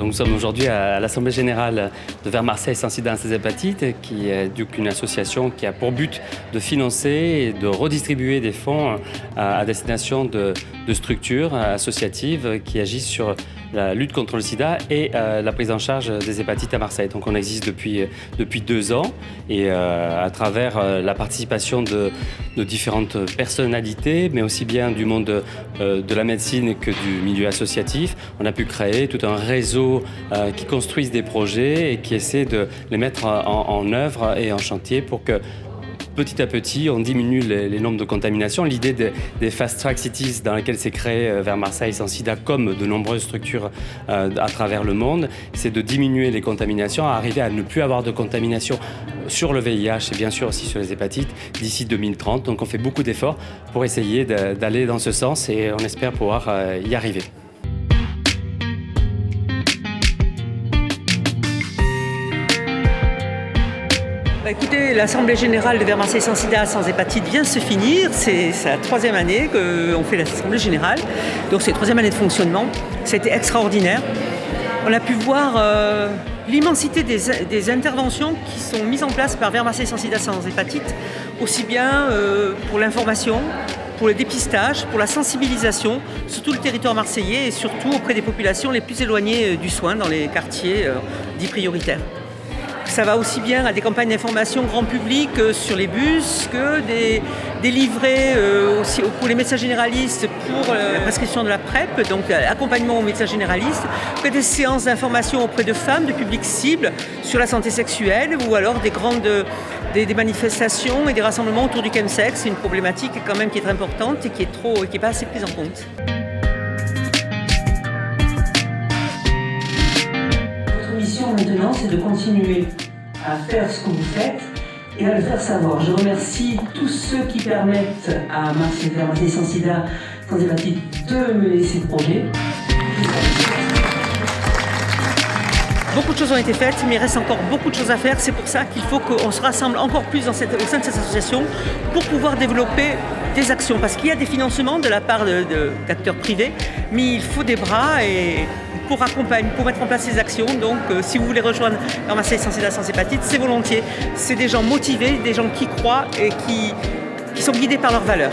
Donc nous sommes aujourd'hui à l'Assemblée Générale de Vers Marseille sans sida sans hépatite, qui est donc une association qui a pour but de financer et de redistribuer des fonds à destination de structures associatives qui agissent sur la lutte contre le sida et la prise en charge des hépatites à Marseille. Donc on existe depuis 2 ans et à travers la participation de différentes personnalités, mais aussi bien du monde de la médecine que du milieu associatif, on a pu créer tout un réseau qui construisent des projets et qui essaie de les mettre en œuvre et en chantier pour que petit à petit, on diminue les nombres de contaminations. L'idée des Fast Track Cities dans lesquelles s'est créé Vers Marseille sans sida, comme de nombreuses structures à travers le monde, c'est de diminuer les contaminations, à arriver à ne plus avoir de contamination sur le VIH et bien sûr aussi sur les hépatites d'ici 2030. Donc on fait beaucoup d'efforts pour essayer d'aller dans ce sens et on espère pouvoir y arriver. Écoutez, l'Assemblée Générale de Vers Marseille sans sida sans hépatite vient de se finir. C'est la 3e année qu'on fait l'Assemblée Générale. Donc c'est la 3e année de fonctionnement. C'était extraordinaire. On a pu voir l'immensité des interventions qui sont mises en place par Vers Marseille sans sida sans hépatite, aussi bien pour l'information, pour le dépistage, pour la sensibilisation sur tout le territoire marseillais et surtout auprès des populations les plus éloignées du soin dans les quartiers dits prioritaires. Ça va aussi bien à des campagnes d'information grand public sur les bus que des livrets aussi pour les médecins généralistes pour la prescription de la PrEP, donc accompagnement aux médecins généralistes, que des séances d'information auprès de femmes, de publics cibles sur la santé sexuelle ou alors des manifestations et des rassemblements autour du chemsex. C'est une problématique quand même qui est très importante et qui est pas assez prise en compte. Maintenant, c'est de continuer à faire ce que vous faites et à le faire savoir. Je remercie tous ceux qui permettent à Vers Marseille sans sida sans hépatite de mener ces projets. Beaucoup de choses ont été faites, mais il reste encore beaucoup de choses à faire. C'est pour ça qu'il faut qu'on se rassemble encore plus au sein de cette association pour pouvoir développer des actions. Parce qu'il y a des financements de la part d'acteurs privés, mais il faut des bras pour mettre en place ces actions. Donc si vous voulez rejoindre Vers Marseille sans sida sans hépatite, c'est volontiers. C'est des gens motivés, des gens qui croient et qui sont guidés par leurs valeurs.